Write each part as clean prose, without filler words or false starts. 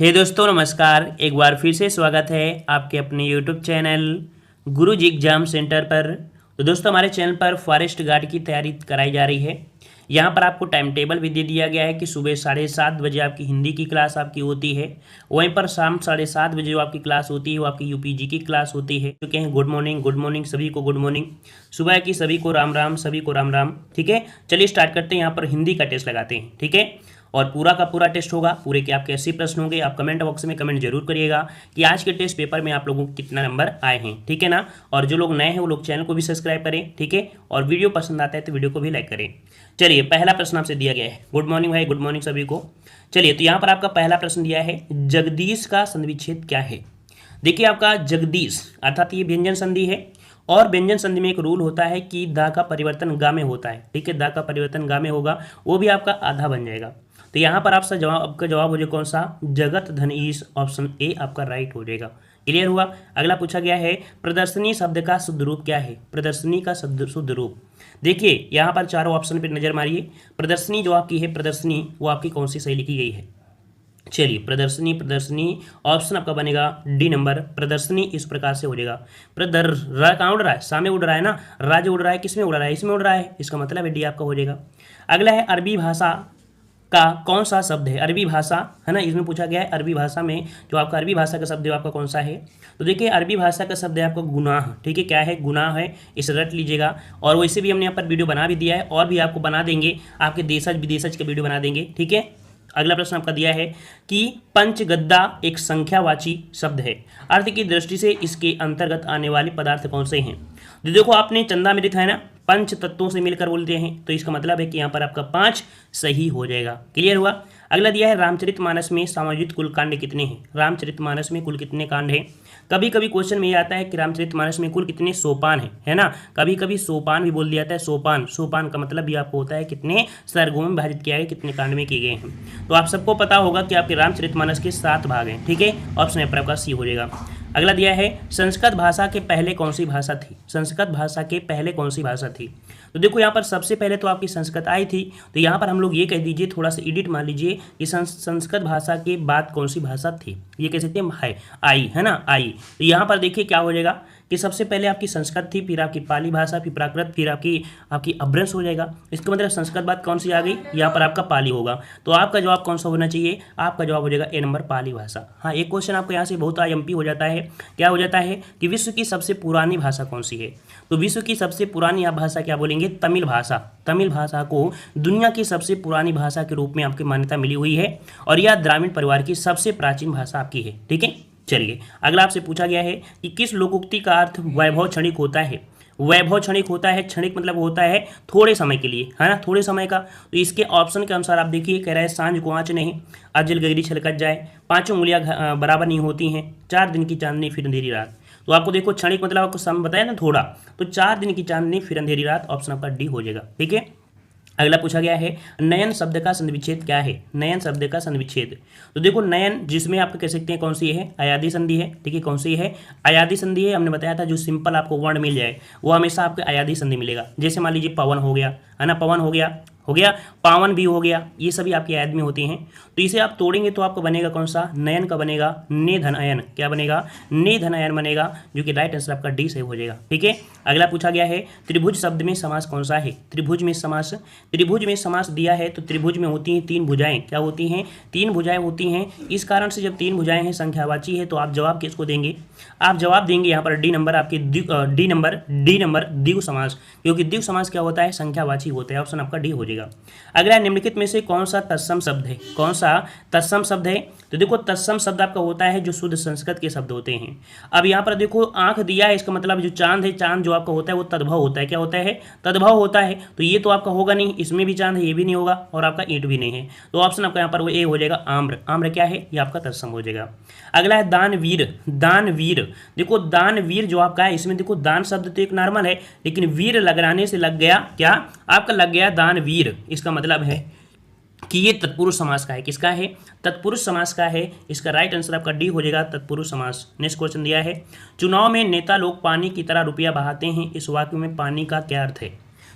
हे दोस्तों नमस्कार। एक बार फिर से स्वागत है आपके अपने यूट्यूब चैनल गुरुजी एग्जाम सेंटर पर। तो दोस्तों हमारे चैनल पर फॉरेस्ट गार्ड की तैयारी कराई जा रही है। यहाँ पर आपको टाइम टेबल भी दे दिया गया है कि सुबह 7:30 बजे आपकी हिंदी की क्लास आपकी होती है, वहीं पर शाम 7:30 बजे जो आपकी क्लास होती है वो आपकी यूपीजी की क्लास होती है। तो कहें गुड मॉर्निंग सभी को गुड मॉर्निंग, सुबह की सभी को राम राम, सभी को राम राम। ठीक है, चलिए स्टार्ट करते हैं। यहाँ पर हिंदी का टेस्ट लगाते हैं। ठीक है, और पूरा का पूरा टेस्ट होगा। पूरे के आपके 80 प्रश्न होंगे। आप कमेंट बॉक्स में कमेंट जरूर करिएगा कि आज के टेस्ट पेपर में आप लोगों को कितना नंबर आए हैं। ठीक है ना। और जो लोग नए हैं वो लोग चैनल को भी सब्सक्राइब करें। ठीक है, और वीडियो पसंद आता है तो वीडियो को भी लाइक करें। चलिए, पहला प्रश्न आपसे दिया गया है। गुड मॉर्निंग भाई, गुड मॉर्निंग सभी को। चलिए, तो यहाँ पर आपका पहला प्रश्न दिया है, जगदीश का संधिविच्छेद क्या है। देखिए, आपका जगदीश अर्थात ये व्यंजन संधि है, और व्यंजन संधि में एक रूल होता है कि दा का परिवर्तन गा में होता है। ठीक है, दा का परिवर्तन गा में होगा, वो भी आपका आधा बन जाएगा। तो यहाँ पर आपका जवाब हो जाएगा कौन सा, जगत धनीश। ऑप्शन ए आपका राइट हो जाएगा। क्लियर हुआ। अगला पूछा गया है, प्रदर्शनी शब्द का शुद्ध रूप क्या है। प्रदर्शनी का शुद्ध रूप, देखिए यहाँ पर चारों ऑप्शन पर नजर मारिए। प्रदर्शनी जो आपकी है, प्रदर्शनी वो आपकी कौन सी सही लिखी गई है। चलिए, प्रदर्शनी ऑप्शन आपका बनेगा डी नंबर। प्रदर्शनी इस प्रकार से हो जाएगा। रा कहाँ उड़ रहा है, सामने उड़ रहा है ना, राज उड़ रहा है, किसमें उड़ रहा है, इसमें उड़ रहा है, इसका मतलब है डी आपका हो जाएगा। अगला है, अरबी भाषा का कौन सा शब्द है। अरबी भाषा है ना, इसमें पूछा गया है अरबी भाषा में जो आपका अरबी भाषा का शब्द है आपका कौन सा है। तो देखिए, अरबी भाषा का शब्द है आपका गुनाह। ठीक है, क्या है, गुनाह है, इसे रट लीजिएगा। और वैसे भी हमने यहाँ पर वीडियो बना भी दिया है, और भी आपको बना देंगे, आपके देशज विदेशज के वीडियो बना देंगे। ठीक है, अगला प्रश्न आपका दिया है कि पंचगद्दा एक संख्यावाची शब्द है, अर्थ की दृष्टि से इसके अंतर्गत आने वाले पदार्थ कौन से हैं। तो देखो, आपने चंदामृत है ना, पंच तत्वों से मिलकर बोलते हैं, तो इसका मतलब है कि यहाँ पर आपका 5 सही हो जाएगा। क्लियर हुआ। अगला दिया है, रामचरितमानस में समायोजित कुल कांड कितने हैं। रामचरितमानस में कुल कितने कांड हैं। कभी कभी क्वेश्चन में ये आता है कि रामचरितमानस में कुल कितने सोपान हैं, है ना। कभी कभी सोपान भी बोल दिया जाता है। सोपान का मतलब भी आपको होता है कितने सर्गों में विभाजित किया गया, कितने कांड में किए गए हैं। तो आप सबको पता होगा कि आपके रामचरितमानस के 7 भाग हैं। ठीक है, ऑप्शन है आपका सी हो जाएगा। अगला दिया है, संस्कृत भाषा के पहले कौन सी भाषा थी। संस्कृत भाषा के पहले कौन सी भाषा थी। तो देखो, यहाँ पर सबसे पहले तो आपकी संस्कृत आई थी। तो यहाँ पर हम लोग ये कह दीजिए, थोड़ा सा एडिट मान लीजिए कि संस्कृत भाषा के बाद कौन सी भाषा थी, ये कह सकते हैं है आई, है ना, आई। तो यहाँ पर देखिए क्या हो जाएगा कि सबसे पहले आपकी संस्कृत थी, फिर आपकी पाली भाषा, फिर प्राकृत, फिर आपकी अभ्रंश हो जाएगा। इसका मतलब संस्कृत बाद कौन सी आ गई, यहाँ पर आपका पाली होगा। तो आपका जवाब कौन सा होना चाहिए, आपका जवाब हो जाएगा ए नंबर, पाली भाषा। हाँ, एक क्वेश्चन आपको यहाँ से बहुत आईएमपी हो जाता है। क्या हो जाता है कि विश्व की सबसे पुरानी भाषा कौन सी है। तो विश्व की सबसे पुरानी आप भाषा क्या बोलेंगे, तमिल भाषा। तमिल भाषा को दुनिया की सबसे पुरानी भाषा के रूप में आपकी मान्यता मिली हुई है, और यह द्राविड़ परिवार की सबसे प्राचीन भाषा आपकी है। ठीक है, चलिए अगला आपसे पूछा गया है कि किस लोकोक्ति का अर्थ वैभव क्षणिक होता है। वैभव क्षणिक होता है, क्षणिक मतलब होता है थोड़े समय के लिए, है ना, थोड़े समय का। तो इसके ऑप्शन के अनुसार आप देखिए, कह रहा है सांझ को आँच नहीं, अजल गगरी छलकत जाए, 5 उंगलियां बराबर नहीं होती हैं, 4 दिन की चांदनी फिर अंधेरी रात। तो आपको देखो, क्षणिक मतलब आपको समय बताया ना थोड़ा, तो 4 दिन की चांदनी फिर अंधेरी रात, ऑप्शन आपका डी हो जाएगा। ठीक है, अगला पूछा गया है, नयन शब्द का संधिविच्छेद क्या है। नयन शब्द का संधिविच्छेद, तो देखो नयन जिसमें आप कह सकते हैं कौन सी है, अयादी संधि है। ठीक है, कौन सी है, अयादी संधि है। हमने बताया था जो सिंपल आपको वर्ण मिल जाए वो हमेशा आपको अयादी संधि मिलेगा। जैसे मान लीजिए पवन हो गया, है ना, पवन हो गया, पावन भी हो गया, ये सभी आपकी आयत में होती हैं। तो इसे आप तोड़ेंगे तो आपको बनेगा कौन सा, नयन का बनेगा ने धन अयन। क्या बनेगा, ने धन अयन बनेगा, जो कि राइट आंसर आपका डी सही हो जाएगा। ठीक है, अगला पूछा गया है, त्रिभुज शब्द में समास कौन सा है। त्रिभुज में समास दिया है। तो त्रिभुज में होती हैं 3 भुजाएं। क्या होती हैं, 3 भुजाएं होती हैं। इस कारण से जब 3 भुजाएं हैं, संख्यावाची है, तो आप जवाब किसको देंगे, आप जवाब देंगे यहाँ पर डी नंबर, आपके डी नंबर द्विगु समास, क्योंकि द्विगु समास क्या होता है, संख्यावाची होता है। ऑप्शन आपका डी हो जाएगा। अगला, निम्नलिखित में से कौन सा तत्सम शब्द है। कौन सा तत्सम शब्द है। तो देखो, तत्सम शब्द आपका होता है जो शुद्ध संस्कृत के शब्द होते हैं। अब यहाँ पर देखो, आंख दिया है, इसका मतलब जो चांद है, चांद जो आपका होता है वो तद्भव होता है। क्या होता है, तद्भव होता है। तो ये तो आपका होगा नहीं, इसमें भी चांद है, ये भी नहीं होगा, और आपका ईंट भी नहीं है। तो ऑप्शन आपका यहाँ पर वो ए हो जाएगा, आम्र। आम्र क्या है, ये आपका तत्सम हो जाएगा। अगला है दानवीर। दानवीर, देखो दानवीर जो आपका है, इसमें देखो दान शब्द तो एक नॉर्मल है, लेकिन वीर लगाने से लग गया, क्या आपका लग गया दानवीर। इसका मतलब है कि ये तत्पुरुष समास का है। किसका है, तत्पुरुष समास का है। इसका राइट आंसर आपका डी हो जाएगा, तत्पुरुष समास। नेक्स्ट क्वेश्चन दिया है, चुनाव में नेता लोग पानी की तरह रुपया बहाते हैं, इस वाक्य में पानी का क्या अर्थ है।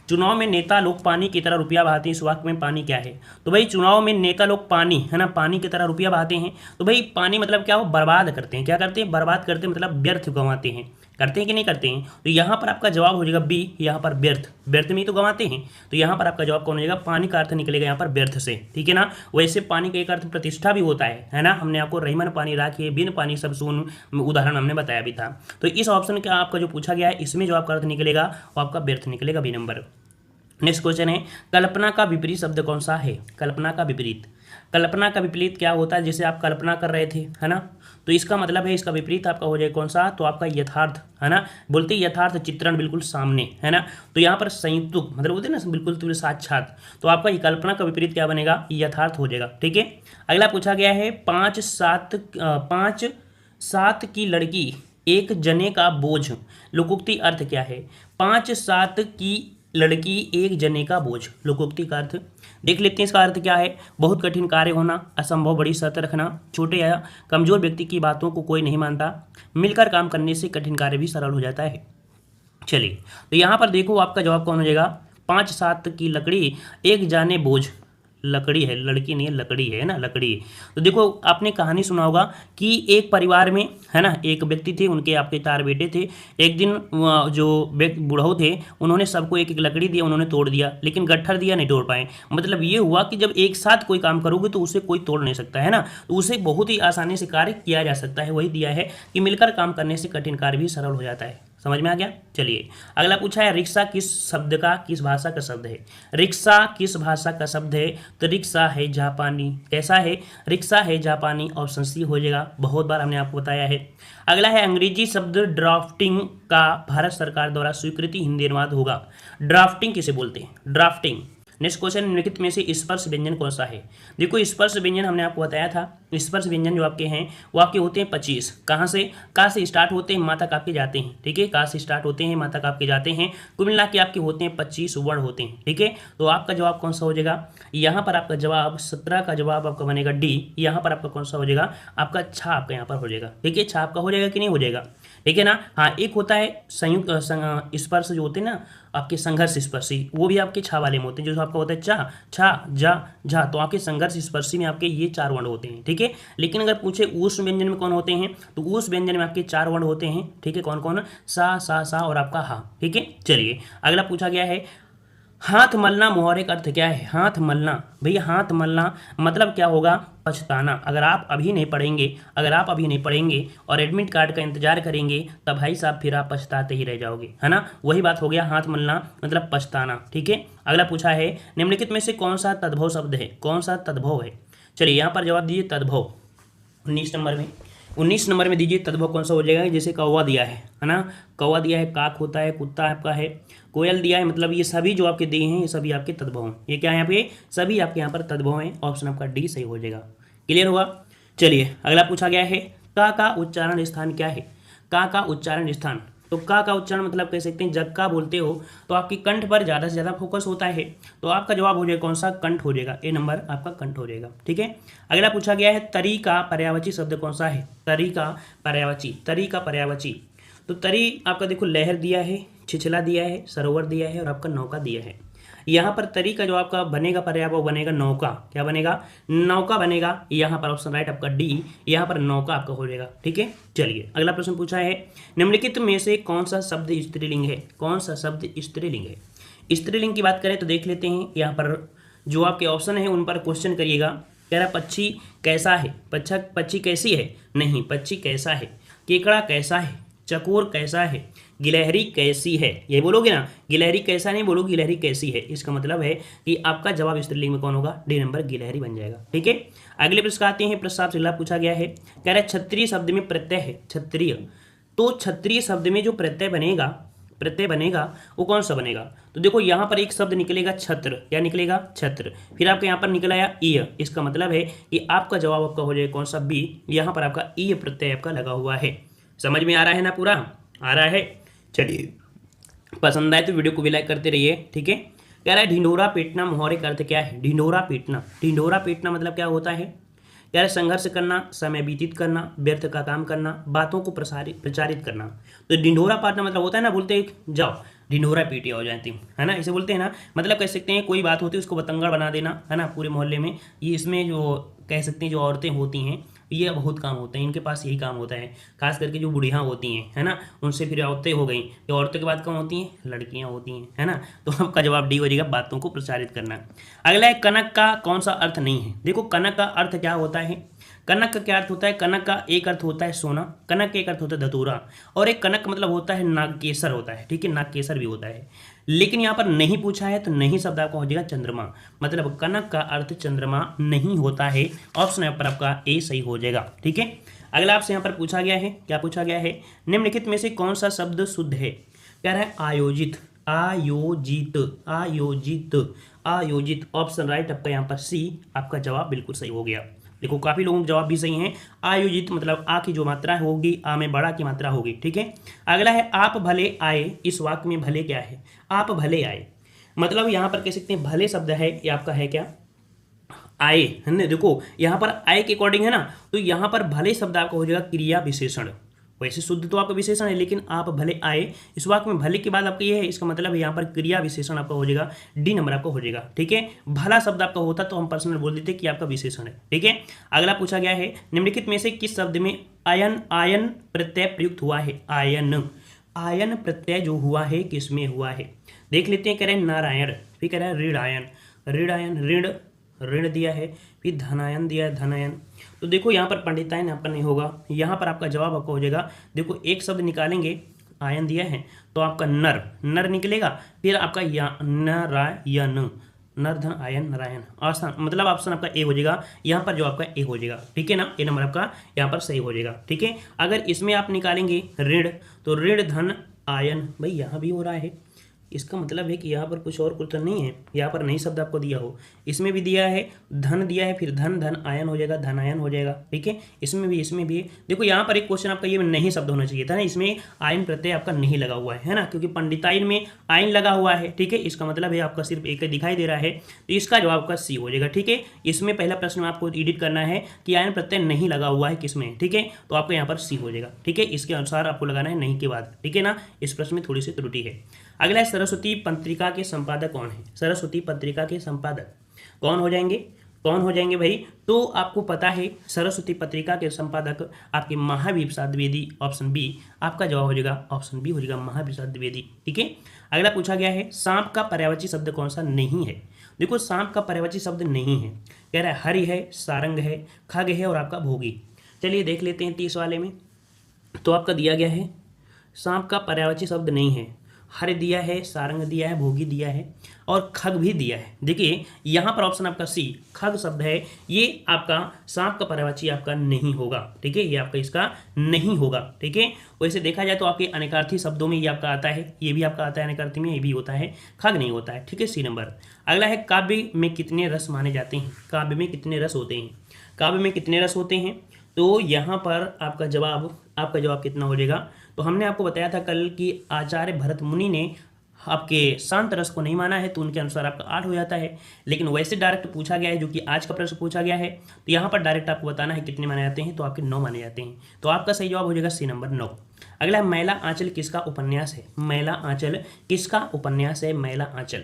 चुनाव में नेता लोग पानी की तरह रुपया बहाते हैं, इस वाक्य में पानी क्या है? तो भाई चुनाव में नेता लोग पानी, है ना, पानी की तरह रुपया बहाते हैं। तो भाई पानी मतलब क्या हो, बर्बाद करते हैं। क्या करते हैं? बर्बाद करते हैं, मतलब व्यर्थ गंवाते हैं। करते हैं कि नहीं करते हैं? तो यहाँ पर आपका जवाब हो जाएगा बी, यहाँ पर व्यर्थ। व्यर्थ में ही तो गंवाते हैं। तो यहाँ पर आपका जवाब कौन हो जाएगा? पानी का अर्थ निकलेगा यहाँ पर व्यर्थ से, ठीक है ना। वैसे पानी का एक अर्थ प्रतिष्ठा भी होता है ना। हमने आपको रहीमन पानी राखिए, बिन पानी सब सून उदाहरण हमने बताया भी था। तो इस ऑप्शन का आपका जो पूछा गया है, इसमें जो आपका अर्थ निकलेगा वो आपका व्यर्थ निकलेगा, बी नंबर। नेक्स्ट क्वेश्चन है, कल्पना का विपरीत शब्द कौन सा है? कल्पना का विपरीत, कल्पना का विपरीत क्या होता है? जैसे आप कल्पना कर रहे थे, है ना, तो इसका मतलब है, इसका विपरीत आपका हो जाए कौन सा? तो आपका यथार्थ, है ना। बोलते यथार्थ चित्रण बिल्कुल सामने, है ना। तो यहाँ पर संयुक्त मतलब बोलते ना बिल्कुल साक्षात, तो आपका ये कल्पना का विपरीत क्या बनेगा? यथार्थ हो जाएगा, ठीक है। अगला पूछा गया है, 5-7 की लड़की एक जने का बोझ, लोकोक्ति अर्थ क्या है? 5-7 की लड़की एक जने का बोझ, लोकोक्ति का अर्थ देख लेते हैं। इसका अर्थ क्या है? बहुत कठिन कार्य होना, असंभव बड़ी शर्त रखना, छोटे या कमजोर व्यक्ति की बातों को कोई नहीं मानता, मिलकर काम करने से कठिन कार्य भी सरल हो जाता है। चलिए, तो यहाँ पर देखो आपका जवाब कौन हो जाएगा? 5-7 की लकड़ी एक जाने बोझ, लकड़ी है, लड़की नहीं है, लकड़ी है ना, लकड़ी। तो देखो आपने कहानी सुना होगा कि एक परिवार में, है ना, एक व्यक्ति थे, उनके आपके 4 बेटे थे। एक दिन जो बूढ़ऊ थे, उन्होंने सबको एक एक लकड़ी दिया, उन्होंने तोड़ दिया, लेकिन गट्ठर दिया, नहीं तोड़ पाए। मतलब ये हुआ कि जब एक साथ कोई काम करोगे तो उसे कोई तोड़ नहीं सकता, है ना। तो उसे बहुत ही आसानी से कार्य किया जा सकता है। वही दिया है कि मिलकर काम करने से कठिन कार्य भी सरल हो जाता है। समझ में आ गया? चलिए, अगला पूछा है, रिक्शा किस शब्द का, किस भाषा का शब्द है? रिक्शा किस भाषा का शब्द है? तो रिक्शा है जापानी। कैसा है? रिक्शा है जापानी, ऑप्शन सी हो जाएगा। बहुत बार हमने आपको बताया है। अगला है, अंग्रेजी शब्द ड्राफ्टिंग का भारत सरकार द्वारा स्वीकृति हिंदी अनुवाद होगा। ड्राफ्टिंग किसे बोलते हैं? ड्राफ्टिंग। नेक्स्ट क्वेश्चन, निम्नलिखित में से स्पर्श व्यंजन कौन सा है? देखो स्पर्श व्यंजन हमने आपको बताया था। स्पर्श व्यंजन जो आपके हैं वो आपके होते हैं 25। कहाँ से? का से स्टार्ट होते हैं, माता आपके जाते हैं, ठीक है। का से स्टार्ट होते हैं, माता आपके जाते हैं, कुल मिला के आपके होते हैं 25 वर्ण होते हैं, ठीक है। तो आपका जवाब कौन सा हो जाएगा? यहाँ पर आपका जवाब 17 का जवाब आपका बनेगा डी। यहाँ पर आपका कौन सा हो जाएगा? आपका छा आपका यहाँ पर हो जाएगा, ठीक है। छा आपका हो जाएगा कि नहीं हो जाएगा? ठीक है ना। हाँ, एक होता है संयुक्त स्पर्श जो होते हैं ना आपके संघर्ष स्पर्शी, वो भी आपके छा वाले में होते हैं। जो आपका होता है चा, छा, जा, झा, तो आपके संघर्ष स्पर्शी में आपके ये 4 वर्ण होते हैं, ठीक है। लेकिन अगर पूछे ऊष्म व्यंजन में कौन होते हैं, तो ऊष्म व्यंजन में आपके 4 वर्ण होते हैं, ठीक है। कौन कौन? सा, सा और आपका हा, ठीक है। चलिए, अगला पूछा गया है, हाथ मलना मुहावरे का अर्थ क्या है? हाथ मलना, भैया हाथ मलना मतलब क्या होगा? पछताना। अगर आप अभी नहीं पढ़ेंगे और एडमिट कार्ड का इंतजार करेंगे तब भाई साहब फिर आप पछताते ही रह जाओगे, है ना। वही बात हो गया, हाथ मलना मतलब पछताना, ठीक है। अगला पूछा है, निम्नलिखित में से कौन सा तद्भव शब्द है? कौन सा तद्भव है? चलिए यहाँ पर जवाब दीजिए तद्भव। 19 नंबर में दीजिए तद्भव कौन सा हो जाएगा? जैसे कौवा दिया है ना, कौवा दिया है, काक होता है, कुत्ता आपका है, कोयल दिया है, मतलब ये सभी जो आपके दिए हैं ये सभी आपके तद्भव हैं। ये क्या है? यहाँ पे सभी आपके यहाँ पर तद्भव हैं। ऑप्शन आपका डी सही हो जाएगा। क्लियर हुआ? चलिए, अगला पूछा गया है, का उच्चारण स्थान क्या है? का उच्चारण स्थान, तो का उच्चारण मतलब कह सकते हैं जब का बोलते हो तो आपकी कंठ पर ज़्यादा से ज़्यादा फोकस होता है। तो आपका जवाब हो जाएगा कौन सा? कंठ हो जाएगा। ए नंबर आपका कंठ हो जाएगा, ठीक है। अगला पूछा गया है, तरी का पर्यायवाची शब्द कौन सा है? तरी का पर्यायवाची, तो तरी आपका देखो लहर दिया है, छिछला दिया है, सरोवर दिया है और आपका नौका दिया है। यहाँ पर तरी का जो आपका बनेगा पर्याय वो बनेगा नौका। क्या बनेगा? नौका बनेगा। यहाँ पर ऑप्शन राइट आपका डी, यहाँ पर नौका आपका हो जाएगा, ठीक है। चलिए, अगला प्रश्न पूछा है, निम्नलिखित में से कौन सा शब्द स्त्रीलिंग है? कौन सा शब्द स्त्रीलिंग है? स्त्रीलिंग की बात करें तो देख लेते हैं, यहाँ पर जो आपके ऑप्शन है उन पर क्वेश्चन करिएगा। कह रहा पक्षी कैसा है? पक्षी कैसी है? नहीं, पक्षी कैसा है। केकड़ा कैसा है? चकोर कैसा है? गिलहरी कैसी है? ये बोलोगे ना, गिलहरी कैसा नहीं बोलो, गिलहरी कैसी है। इसका मतलब है कि आपका जवाब स्त्रीलिंग में कौन होगा? डी नंबर गिलहरी बन जाएगा, ठीक है। अगले प्रश्न आते हैं, प्रस्ताव से पूछा गया है, कह रहा है क्षत्रिय शब्द में प्रत्यय है, क्षत्रिय, तो क्षत्रिय शब्द में जो प्रत्यय बनेगा वो कौन सा बनेगा? तो देखो यहाँ पर एक शब्द निकलेगा छत्र। क्या निकलेगा? छत्र। फिर आपका यहाँ पर निकल आया ईय। इसका मतलब है कि आपका जवाब आपका हो जाएगा कौन सा? बी। यहाँ पर आपका ईय प्रत्यय आपका लगा हुआ है। समझ में आ रहा है ना? पूरा आ रहा है। चलिए, पसंद आए तो वीडियो को भी लाइक करते रहिए, ठीक है। कह रहा है ढिंढोरा पीटना मुहावरे का अर्थ क्या है? ढिंढोरा पीटना मतलब क्या होता है? कह रहा है संघर्ष करना, समय व्यतीत करना, व्यर्थ का काम करना, बातों को प्रचारित करना। तो ढिंढोरा पीटना मतलब होता है ना, बोलते जाओ ढिंढोरा पीटिया हो जाती हूँ, है ना, इसे बोलते हैं ना। मतलब कह सकते हैं कोई बात होती है उसको बतंगड़ बना देना, है ना, पूरे मोहल्ले में। ये इसमें जो कह सकते हैं जो औरतें होती हैं ये बहुत काम होते हैं, इनके पास यही काम होता है। खास करके जो बुढ़ियाँ होती हैं, है ना, उनसे फिर औरतें हो गई, ये औरतों के बाद कौन होती हैं, लड़कियाँ होती हैं, है ना। तो आपका जवाब डी हो जाएगा, बातों को प्रचारित करना। अगला है कनक का कौन सा अर्थ नहीं है। देखो कनक का अर्थ क्या होता है, कनक का क्या अर्थ होता है, कनक का एक अर्थ होता है सोना, कनक का एक अर्थ होता है धतूरा, और एक कनक मतलब होता है नागकेसर होता है, ठीक है, नागकेसर भी होता है। लेकिन यहाँ पर नहीं पूछा है तो नहीं शब्द आपका हो जाएगा चंद्रमा, मतलब कनक का अर्थ चंद्रमा नहीं होता है। ऑप्शन यहाँ पर आपका ए सही हो जाएगा, ठीक है। अगला आपसे यहाँ पर पूछा गया है, क्या पूछा गया है, निम्नलिखित में से कौन सा शब्द शुद्ध है। कह रहा है आयोजित, आयोजित, आयोजित, आयोजित। ऑप्शन राइट आपका यहाँ पर सी, आपका जवाब बिल्कुल सही हो गया। देखो काफी लोगों के जवाब भी सही हैं। आयोजित मतलब आ की जो मात्रा होगी, आ में बड़ा की मात्रा होगी, ठीक है। अगला है आप भले आए, इस वाक्य में भले क्या है, आप भले आए, मतलब यहाँ पर कह सकते हैं भले शब्द है, ये आपका है क्या, आए, है ना। देखो यहाँ पर आए के अकॉर्डिंग है ना, तो यहाँ पर भले शब्द आपका हो जाएगा क्रिया विशेषण। वैसे शुद्ध तो आपका विशेषण है, लेकिन आप भले आए इस वाक्य में भले के बाद आपका ये है, इसका मतलब है यहाँ पर क्रिया विशेषण आपका हो जाएगा, डी नंबर आपका हो जाएगा, ठीक है। भला शब्द आपका होता तो हम पर्सनल बोल देते कि आपका विशेषण है, ठीक है। अगला पूछा गया है निम्नलिखित में से किस शब्द में आयन, आयन प्रत्यय प्रयुक्त हुआ है। आयन, आयन प्रत्यय जो हुआ है किसमें हुआ है, देख लेते हैं। कह रहे हैं नारायण, फिर कह रहा है ऋण आयन, ऋण आयन, ऋण, ऋण दिया है, फिर धनायन दिया है, धनायन। तो देखो यहाँ पर पंडितायन आपका नहीं होगा, यहाँ पर आपका जवाब आपका हो जाएगा। देखो एक शब्द निकालेंगे, आयन दिया है तो आपका नर, नर निकलेगा, फिर आपका या नारायण, नर धन आयन नारायण, आसान, मतलब ऑप्शन आपका ए हो जाएगा, यहाँ पर जो आपका ए हो जाएगा, ठीक है ना, ए नंबर आपका यहाँ पर सही हो जाएगा, ठीक है। अगर इसमें आप निकालेंगे ऋण, तो ऋण धन आयन, भाई यहाँ भी हो रहा है, इसका मतलब है कि यहाँ पर कुछ और कुछ तो नहीं है, यहाँ पर नहीं शब्द आपको दिया हो, इसमें भी दिया है धन दिया है, फिर धन धन आयन हो जाएगा, धन आयन हो जाएगा, ठीक है। इसमें भी, इसमें भी देखो यहाँ पर एक क्वेश्चन आपका ये नहीं शब्द होना चाहिए था ना, इसमें आयन प्रत्यय आपका नहीं लगा हुआ है ना, क्योंकि पंडिताइन में आयन लगा हुआ है, ठीक है। इसका मतलब है आपका सिर्फ एक दिखाई दे रहा है, तो इसका जवाब आपका सी हो जाएगा, ठीक है। इसमें पहला प्रश्न में आपको एडिट करना है कि आयन प्रत्यय नहीं लगा हुआ है किसमें, ठीक है, तो आपका यहाँ पर सी हो जाएगा, ठीक है। इसके अनुसार आपको लगाना है नहीं के बाद, ठीक है ना। इस प्रश्न में थोड़ी सी त्रुटि है। अगला है सरस्वती पत्रिका के संपादक कौन है। सरस्वती पत्रिका के संपादक कौन हो जाएंगे, कौन हो जाएंगे भाई, तो आपको पता है सरस्वती पत्रिका के संपादक आपके महावीर प्रसाद द्विवेदी, ऑप्शन बी आपका जवाब हो जाएगा, ऑप्शन बी हो जाएगा महावीर प्रसाद द्विवेदी, ठीक है। अगला पूछा गया है सांप का पर्यायवाची शब्द कौन सा नहीं है। देखो सांप का पर्यायवाची शब्द नहीं है, कह रहा है हरि है, सारंग है, खग है और आपका भोगी। चलिए देख लेते हैं 30 वाले में, तो आपका दिया गया है सांप का पर्यायवाची शब्द नहीं है, हर दिया है, सारंग दिया है, भोगी दिया है और खग भी दिया है। देखिए यहाँ पर ऑप्शन आपका सी खग शब्द है, ये आपका सांप का पर्यायवाची आपका नहीं होगा, ठीक है, ये आपका इसका नहीं होगा, ठीक है। वैसे देखा जाए तो आपके अनेकार्थी शब्दों में ये आपका आता है, ये भी आपका आता है अनेकार्थी में, ये भी होता है, खग नहीं होता है, ठीक है, सी नंबर। अगला है काव्य में कितने रस माने जाते हैं। काव्य में कितने रस होते हैं, काव्य में कितने रस होते हैं, तो यहाँ पर आपका जवाब कितना हो जाएगा। तो हमने आपको बताया था कल कि आचार्य भरत मुनि ने आपके शांत रस को नहीं माना है, तो उनके अनुसार आपका 8 हो जाता है। लेकिन वैसे डायरेक्ट पूछा गया है, जो कि आज का प्रश्न पूछा गया है, तो यहाँ पर डायरेक्ट आपको बताना है कितने माने जाते हैं, तो आपके 9 माने जाते हैं, तो आपका सही जवाब हो जाएगा सी नंबर 9। अगला है मैला आंचल किसका उपन्यास है। मैला आंचल किसका उपन्यास है, मैला आंचल।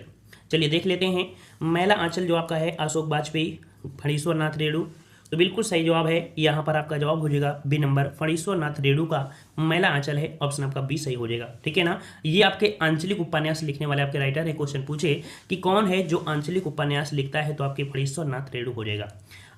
चलिए देख लेते हैं। मैला आंचल जो आपका है अशोक वाजपेयी, फणीश्वर नाथ रेणु, तो बिल्कुल सही जवाब है, यहाँ पर आपका जवाब हो जाएगा बी नंबर, फणीश्वर नाथ रेणु का मैला आंचल है, ऑप्शन आपका बी सही हो जाएगा, ठीक है ना। ये आपके आंचलिक उपन्यास लिखने वाले आपके राइटर है, क्वेश्चन पूछे कि कौन है जो आंचलिक उपन्यास लिखता है, तो आपके फणीश्वर नाथ रेणु हो जाएगा।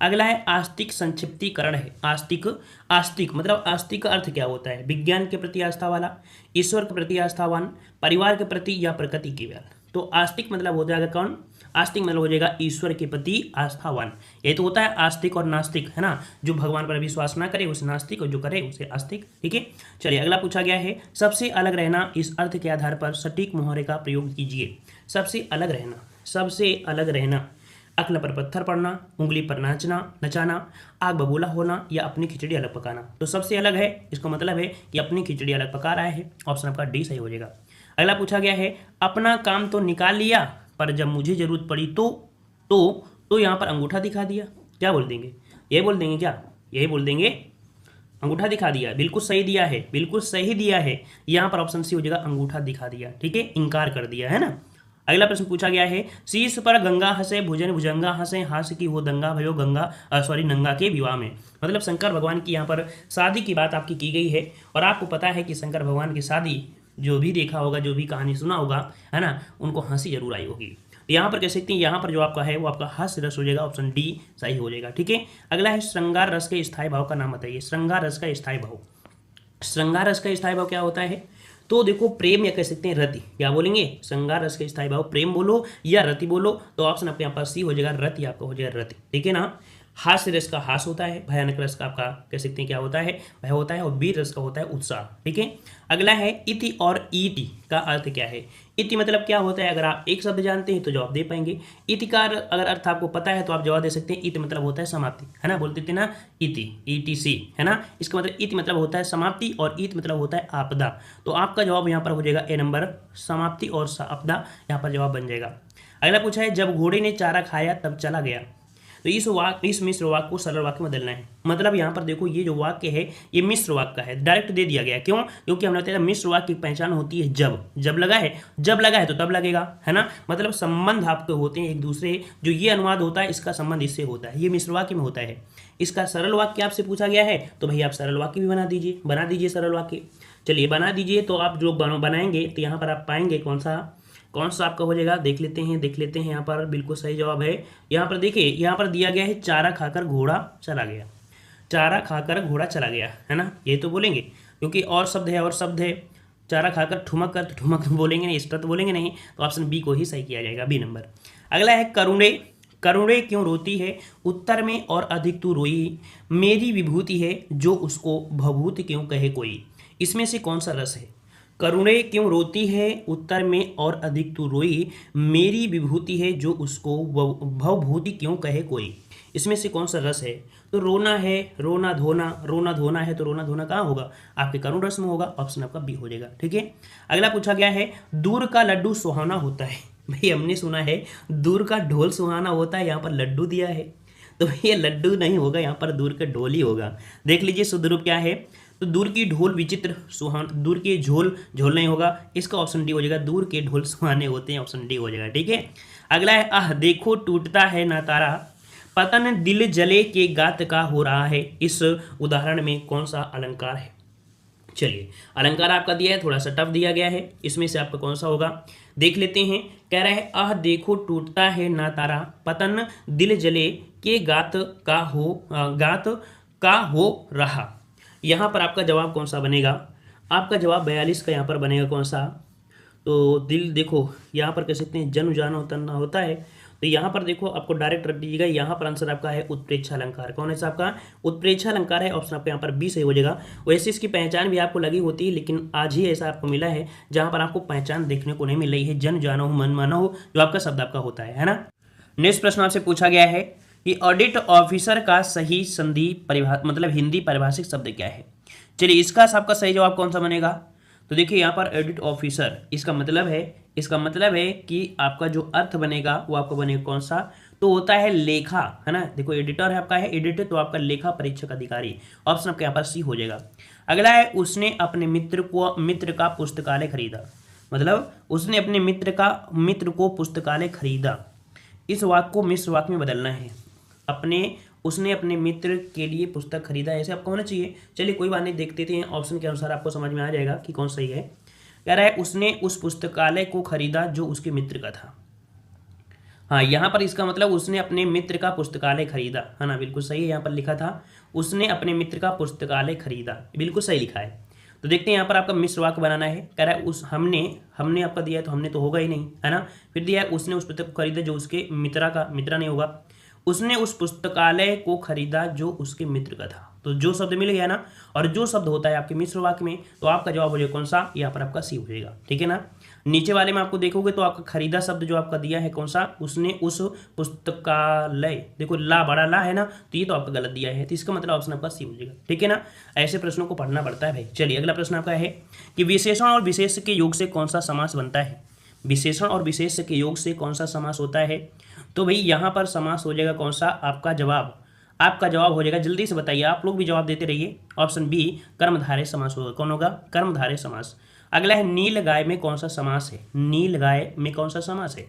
अगला है आस्तिक संक्षिप्तीकरण है। आस्तिक, आस्तिक मतलब आस्तिक का अर्थ क्या होता है, विज्ञान के प्रति आस्था वाला, ईश्वर के प्रति आस्थावान, परिवार के प्रति या प्रकृति की व्याल। तो आस्तिक मतलब हो जाएगा कौन, आस्तिक मतलब हो जाएगा ईश्वर के प्रति आस्थावान। ये तो होता है आस्तिक और नास्तिक, है ना, जो भगवान पर विश्वास ना करे उसे नास्तिक और जो करे उसे आस्तिक, ठीक है। चलिए अगला पूछा गया है सबसे अलग रहना, इस अर्थ के आधार पर सटीक मुहावरे का प्रयोग कीजिए। सबसे अलग रहना, सबसे अलग रहना, अक्ल पर पत्थर पड़ना, उंगली पर नचाना, आग बबूला होना या अपनी खिचड़ी अलग पकाना। तो सबसे अलग है, इसका मतलब है कि अपनी खिचड़ी अलग पका रहा है, ऑप्शन आपका डी सही हो जाएगा। अगला पूछा गया है अपना काम तो निकाल लिया पर जब मुझे जरूरत पड़ी तो यहाँ पर अंगूठा दिखा दिया, क्या बोल देंगे, ये बोल देंगे क्या, यही बोल देंगे अंगूठा दिखा दिया, बिल्कुल सही दिया है, बिल्कुल सही दिया है। यहाँ पर ऑप्शन सी हो जाएगा, अंगूठा दिखा दिया, ठीक है, इनकार कर दिया है ना। अगला प्रश्न पूछा गया है, शीश पर गंगा हंसे भुजन भुजंगा हंसे हास्य की वो दंगा भयो गंगा नंगा के विवाह में। मतलब शंकर भगवान की यहाँ पर शादी की बात आपकी की गई है, और आपको पता है कि शंकर भगवान की शादी जो भी देखा होगा, जो भी कहानी सुना होगा, है ना, उनको हंसी जरूर आई होगी। यहाँ पर कह सकते हैं, यहाँ पर जो आपका है वो आपका हास्य रस हो जाएगा, ऑप्शन डी सही हो जाएगा, ठीक है। अगला है, श्रृंगार रस के स्थायी भाव का नाम बताइए। श्रृंगार रस का स्थायी भाव, श्रृंगार रस का स्थायी भाव क्या होता है? तो देखो, प्रेम या कह सकते हैं रति, क्या बोलेंगे? श्रृंगार रस का स्थायी भाव प्रेम बोलो या रति बोलो, तो ऑप्शन आपके यहाँ पर सी हो जाएगा, रति आपका हो जाएगा रति, ठीक है ना। हास्य रस का हास होता है, भयानक रस का आपका कह सकते हैं क्या होता है? भय होता है, और वीर रस का होता है उत्साह, ठीक है। अगला है, इति और ईटी का अर्थ क्या है? इति मतलब क्या होता है? अगर आप एक शब्द जानते हैं तो जवाब दे पाएंगे। इति का अगर अर्थ आपको पता है तो आप जवाब दे सकते हैं। इति मतलब होता है समाप्ति, है ना, बोलते थे ना इति, ETC, है ना। इसका मतलब इति मतलब होता है समाप्ति, और ईत मतलब होता है आपदा। तो आपका जवाब यहाँ पर हो जाएगा ए नंबर, समाप्ति और आपदा यहाँ पर जवाब बन जाएगा। अगला पूछा है, जब घोड़े ने चारा खाया तब चला गया। तो इस मिश्र वाक्य को सरल वाक्य में बदलना है। मतलब यहाँ पर देखो, ये जो वाक्य है ये मिश्र वाक्य का है, डायरेक्ट दे दिया गया। क्यों? क्योंकि हमने बताया मिश्र वाक्य की पहचान होती है जब लगा है तो तब लगेगा, है ना। मतलब संबंध आपके होते हैं एक दूसरे, जो ये अनुवाद होता है इसका संबंध इससे होता है, ये मिश्र वाक्य में होता है। इसका सरल वाक्य आपसे पूछा गया है तो भाई आप सरल वाक्य भी बना दीजिए सरल वाक्य। चलिए बना दीजिए। तो आप जो बनाएंगे तो यहाँ पर आप पाएंगे कौन सा आपका हो जाएगा, देख लेते हैं। यहाँ पर बिल्कुल सही जवाब है। यहाँ पर देखिए, यहाँ पर दिया गया है, चारा खाकर घोड़ा चला गया। चारा खाकर घोड़ा चला गया, है ना, ये तो बोलेंगे, क्योंकि और शब्द है। चारा खाकर ठुमक कर, तो ठुमक बोलेंगे नहीं, इस पर तो बोलेंगे नहीं, तो ऑप्शन बी को ही सही किया जाएगा, बी नंबर। अगला है, करुणे क्यों रोती है, उत्तर में और अधिक तू रोई, मेरी विभूति है जो उसको भभूति क्यों कहे कोई। इसमें से कौन सा रस है? करुणे क्यों रोती है, उत्तर में और अधिक तू रोई, मेरी विभूति है जो उसको भवभूति क्यों कहे कोई। इसमें से कौन सा रस है? तो रोना है, रोना धोना है, तो रोना धोना कहाँ होगा? आपके करुण रस में होगा, ऑप्शन आपका बी हो जाएगा, ठीक है। अगला पूछा गया है, दूर का लड्डू सुहाना होता है। भाई हमने सुना है दूर का ढोल सुहाना होता है, यहाँ पर लड्डू दिया है, तो ये लड्डू नहीं होगा, यहाँ पर दूर का ढोल ही होगा। देख लीजिए शुद्ध रूप क्या है, तो दूर की ढोल विचित्र सुहान, दूर के झोल नहीं होगा, इसका ऑप्शन डी हो जाएगा, दूर के ढोल सुहाने होते हैं, ऑप्शन डी हो जाएगा, ठीक है। अगला है, आह देखो टूटता है ना तारा, पतन दिल जले के गात का हो रहा है। इस उदाहरण में कौन सा अलंकार है? चलिए, अलंकार आपका दिया है, थोड़ा सा टफ दिया गया है, इसमें से आपका कौन सा होगा देख लेते हैं। कह रहा है, आह देखो टूटता है ना तारा, पतन दिल जले के गात का हो रहा। यहाँ पर आपका जवाब कौन सा बनेगा? आपका जवाब 42 का यहाँ पर बनेगा कौन सा? तो दिल, देखो यहाँ पर कह सकते हैं जन्म जानो तन्ना होता है, तो यहाँ पर देखो आपको डायरेक्ट रख दीजिएगा। यहाँ पर आंसर आपका है उत्प्रेक्षा अलंकार। कौन है आपका? उत्प्रेक्षा अलंकार है, ऑप्शन आपका यहाँ पर बी सही हो जाएगा। वैसे इसकी पहचान भी आपको लगी होती है, लेकिन आज ही ऐसा आपको मिला है जहाँ पर आपको पहचान देखने को नहीं मिल रही है। जन जानो मन मानो हो जो आपका शब्द आपका होता है ना। नेक्स्ट प्रश्न आपसे पूछा गया है कि ऑडिट ऑफिसर का सही संधि मतलब हिंदी परिभाषित शब्द क्या है? चलिए, इसका आपका सही जवाब कौन सा बनेगा? तो देखिए यहाँ पर ऑडिट ऑफिसर, इसका मतलब है कि आपका जो अर्थ बनेगा वो आपका बनेगा कौन सा? तो होता है लेखा, है ना। देखो एडिटर है आपका, है एडिटर, तो आपका लेखा परीक्षक अधिकारी, ऑप्शन आपके यहाँ पर सी हो जाएगा। अगला है, उसने अपने मित्र का पुस्तकालय खरीदा। मतलब उसने अपने मित्र को पुस्तकालय खरीदा। इस वाक्य को मिश्र वाक्य में बदलना है। उसने अपने मित्र के लिए पुस्तक खरीदा, ऐसे आपको होना चाहिए। चलिए कोई बात नहीं, देखते थे ऑप्शन के अनुसार आपको समझ में आ जाएगा कि कौन सही है। कह रहा है, उसने उस पुस्तकालय को खरीदा जो उसके मित्र का था। हाँ, यहाँ पर इसका मतलब उसने अपने मित्र का पुस्तकालय खरीदा, है ना, बिल्कुल सही है। यहाँ पर लिखा था उसने अपने मित्र का पुस्तकालय खरीदा, बिल्कुल सही लिखा है। तो देखते हैं यहाँ पर आपका मिश्र वाक्य बनाना है। कह रहा है, उस हमने आपका दिया है, तो हमने तो होगा ही नहीं, है ना। फिर दिया है, उसने उस पुस्तक को खरीदा जो उसके मित्र नहीं होगा। उसने उस पुस्तकालय को खरीदा जो उसके मित्र का था। तो जो शब्द मिल गया ना, और जो शब्द होता है आपके मिश्र वाक्य में, तो आपका जवाब हो जाएगा कौन सा? यहाँ पर आपका सी हो जाएगा, ठीक है ना। नीचे वाले में आपको देखोगे तो आपका खरीदा शब्द जो आपका दिया है कौन सा? उसने उस पुस्तकालय, देखो ला बड़ा ला है ना, तो ये तो आपका गलत दिया है, तो इसका मतलब ऑप्शन आपका सी हो जाएगा, ठीक है ना। ऐसे प्रश्नों को पढ़ना पड़ता है भाई। चलिए अगला प्रश्न आपका है कि विशेषण और विशेष के योग से कौन सा समास बनता है? विशेषण और विशेष के योग से कौन सा समास होता है? तो भाई यहाँ पर समास हो जाएगा कौन सा? आपका जवाब आपका जवाब हो जाएगा, जल्दी से बताइए, आप लोग भी जवाब देते रहिए। ऑप्शन बी कर्मधारय समास होगा। कौन होगा? कर्मधारय समास। अगला है नील गाय में कौन सा समास है? नील गाय में कौन सा समास है?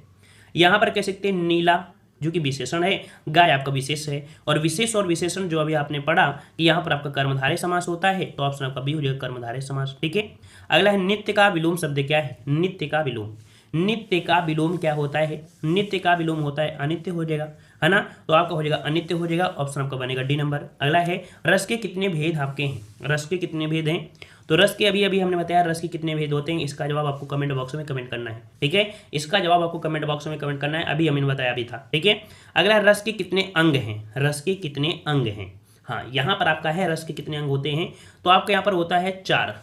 यहां पर कह सकते हैं नीला जो कि विशेषण है, गाय आपका विशेष है, और विशेष और विशेषण जो अभी आपने पढ़ा कि यहाँ पर आपका कर्मधारय समास होता है, तो ऑप्शन आपका बी हो जाएगा कर्मधारय समास। ठीक है। अगला है नित्य का विलोम शब्द क्या है? नित्य का विलोम। नित्य का विलोम क्या होता है? नित्य का विलोम होता है अनित्य हो जाएगा, है ना। तो आपका हो जाएगा अनित्य हो जाएगा, ऑप्शन आपका बनेगा डी नंबर। अगला है रस के कितने भेद आपके हैं? रस के कितने भेद हैं? तो रस के अभी हमने बताया रस के कितने भेद होते हैं, इसका जवाब आपको कमेंट बॉक्स में कमेंट करना है। ठीक है, इसका जवाब आपको कमेंट बॉक्स में कमेंट करना है, अभी हमने बताया अभी था। ठीक है। अगला रस के कितने अंग हैं? रस के कितने अंग हैं? हाँ, यहाँ पर आपका है रस के कितने अंग होते हैं, तो आपके यहाँ पर होता है 4,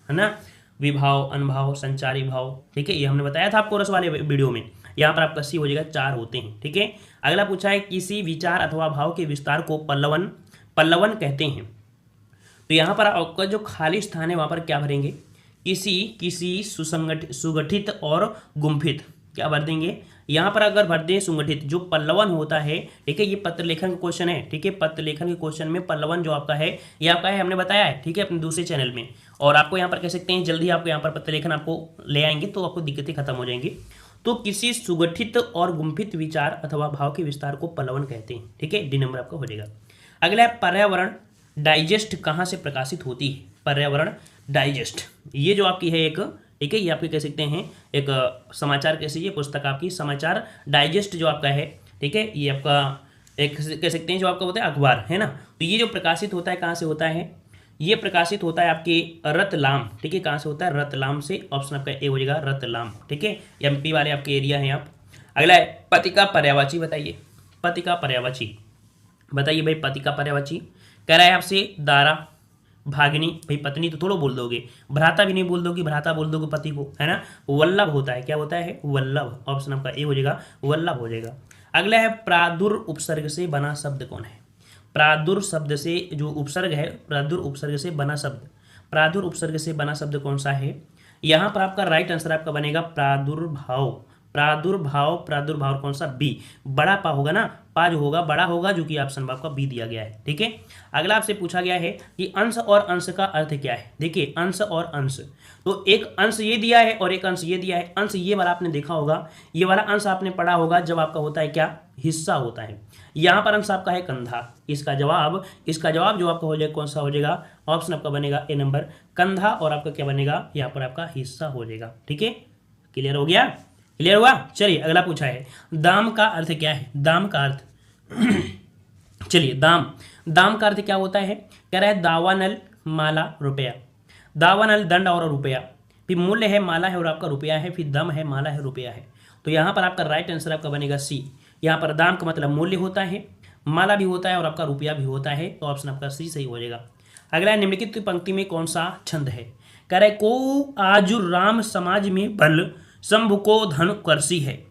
है ना। विभाव, अनुभाव, संचारी भाव। ठीक है, ये हमने बताया था आपको रस वाले वीडियो में। यहाँ पर आपका सी हो जाएगा, 4 होते हैं। ठीक है। अगला पूछा है किसी विचार अथवा भाव के विस्तार को पल्लवन कहते हैं। तो यहाँ पर आपका जो खाली स्थान है वहाँ पर क्या भरेंगे? किसी सुगठित और गुम्फित, क्या भर देंगे? यहाँ पर अगर भर दें सुगठित, जो पल्लवन होता है, ठीक है, ये पत्र लेखन का क्वेश्चन है। ठीक है, पत्र लेखन के क्वेश्चन में पल्लवन जो आपका है ये आपका है, हमने बताया है। ठीक है, अपने दूसरे चैनल में। और आपको यहाँ पर कह सकते हैं जल्दी आपको यहाँ पर पत्र लेखन आपको ले आएंगे तो आपको दिक्कतें खत्म हो जाएंगी। तो किसी सुगठित और गुम्फित विचार अथवा भाव के विस्तार को पल्लवन कहते हैं। ठीक है, डी नंबर आपका हो जाएगा। अगला है पर्यावरण डाइजेस्ट कहाँ से प्रकाशित होती है? पर्यावरण डाइजेस्ट, ये जो आपकी है एक, ठीक है, ये आपके कह सकते हैं एक समाचार, कैसी ये पुस्तक आपकी समाचार डाइजेस्ट जो आपका है, ठीक है, ये आपका एक कह सकते हैं जो आपका होता है अखबार, है ना। तो ये जो प्रकाशित होता है कहाँ से होता है? ये प्रकाशित होता है आपके रतलाम। ठीक है, कहाँ से होता है? रतलाम से, ऑप्शन आपका ए हो जाएगा रतलाम। ठीक है, एमपी वाले आपके एरिया हैं आप। अगला है पति का पर्यायवाची बताइए। पति का पर्यायवाची बताइए भाई, पति का पर्यायवाची कह रहा है आपसे दारा, भागिनी, भाई पत्नी तो थोड़ा बोल दोगे, भ्राता भी नहीं बोल दोगे, भ्राता बोल दोगे पति को, है ना। वल्लभ होता है, क्या होता है? वल्लभ, ऑप्शन आपका ए हो जाएगा, वल्लभ हो जाएगा। अगला है प्रादुर उपसर्ग से बना शब्द कौन है? प्रादुर शब्द से जो उपसर्ग है, प्रादुर उपसर्ग से बना शब्द, प्रादुर उपसर्ग से बना शब्द कौन सा है? यहाँ पर आपका राइट आंसर आपका बनेगा प्रादुर्भाव। प्रादुर्भाव, प्रादुर्भाव कौन सा? बी, बड़ा पा होगा ना, पा जो होगा बड़ा होगा, जो कि ऑप्शन आपका बी दिया गया है। ठीक है। अगला आपसे पूछा गया है कि अंश और अंश का अर्थ क्या है? देखिए अंश और अंश, तो एक अंश ये दिया है और एक अंश ये दिया है। अंश ये वाला आपने देखा होगा, ये वाला अंश आपने पढ़ा होगा जब आपका होता है क्या? हिस्सा होता है। यहाँ पर अंश आपका है कंधा। इसका जवाब जो आपका हो जाएगा कौन सा हो जाएगा? ऑप्शन आपका बनेगा ए नंबर, कंधा, और आपका क्या बनेगा? यहाँ पर आपका हिस्सा हो जाएगा। ठीक है, क्लियर हो गया? क्लियर हुआ? चलिए अगला पूछा है दाम का अर्थ क्या है? दाम का अर्थ चलिए दाम का अर्थ क्या होता है? कह रहा है दावानल, माला, रुपया। दावानल दंड और रुपया, फिर मूल्य है माला है और आपका रुपया है, फिर दम है माला है रुपया है। तो यहाँ पर आपका राइट आंसर आपका बनेगा सी। यहाँ पर दाम का मतलब मूल्य होता है, माला भी होता है और आपका रुपया भी होता है, तो ऑप्शन आपका सी सही हो जाएगा। अगला निम्नलिखित पंक्ति में कौन सा छंद है? कह रहे को आजु राम समाज में बल, शंभु को धन करसी है।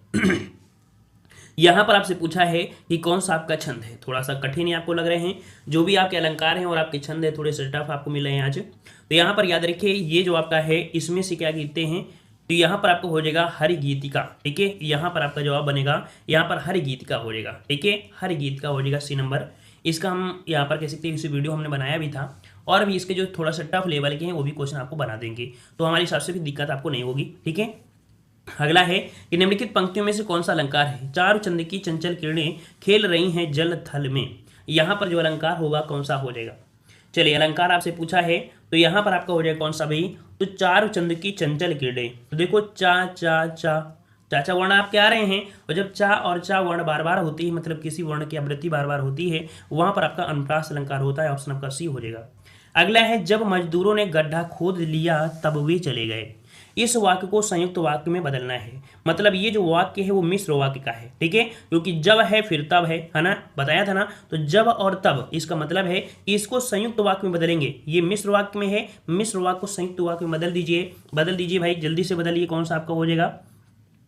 यहाँ पर आपसे पूछा है कि कौन सा आपका छंद है। थोड़ा सा कठिन ही आपको लग रहे हैं, जो भी आपके अलंकार हैं और आपके छंद है थोड़े से टफ आपको मिले हैं आज। तो यहाँ पर याद रखिए ये जो आपका है इसमें से क्या गिनते हैं, तो यहाँ पर आपको हो जाएगा हरिगीतिका। ठीक है, यहाँ पर आपका जवाब बनेगा, यहाँ पर हरिगीतिका हो जाएगा। ठीक है, हरिगीतिका हो जाएगा सी नंबर। इसका हम यहाँ पर कह सकते हैं इसी वीडियो हमने बनाया भी था, और भी इसके जो थोड़ा सा टफ लेवल के हैं वो भी क्वेश्चन आपको बना देंगे, तो हमारे हिसाब से भी दिक्कत आपको नहीं होगी। ठीक है। अगला है कि निम्नलिखित पंक्तियों में से कौन सा अलंकार है? चारु चंद की चंचल किरणें खेल रही हैं जल थल में। यहाँ पर जो अलंकार होगा कौन सा हो जाएगा? चलिए अलंकार आपसे पूछा है, तो यहाँ पर आपका हो जाएगा कौन सा भाई? तो चारु चंद की चंचल किरणें। तो देखो चा चा चा, चाचा वर्ण आपके आ रहे हैं, और जब चा और चा वर्ण बार बार होती है, मतलब किसी वर्ण की आवृत्ति बार बार होती है, वहां पर आपका अनुप्रास अलंकार होता है। ऑप्शन आपका सी हो जाएगा। अगला है जब मजदूरों ने गड्ढा खोद लिया तब वे चले गए। इस वाक्य को संयुक्त वाक्य में बदलना है, मतलब ये जो वाक्य है वो मिश्र वाक्य का है। ठीक है, क्योंकि जब है फिर तब है ना, बताया था ना। तो जब और तब, इसका मतलब है कि इसको संयुक्त वाक्य में बदलेंगे। ये मिश्र वाक्य में है, मिश्र वाक्य को संयुक्त वाक्य में बदल दीजिए भाई, जल्दी से बदलिए। कौन सा आपका हो जाएगा?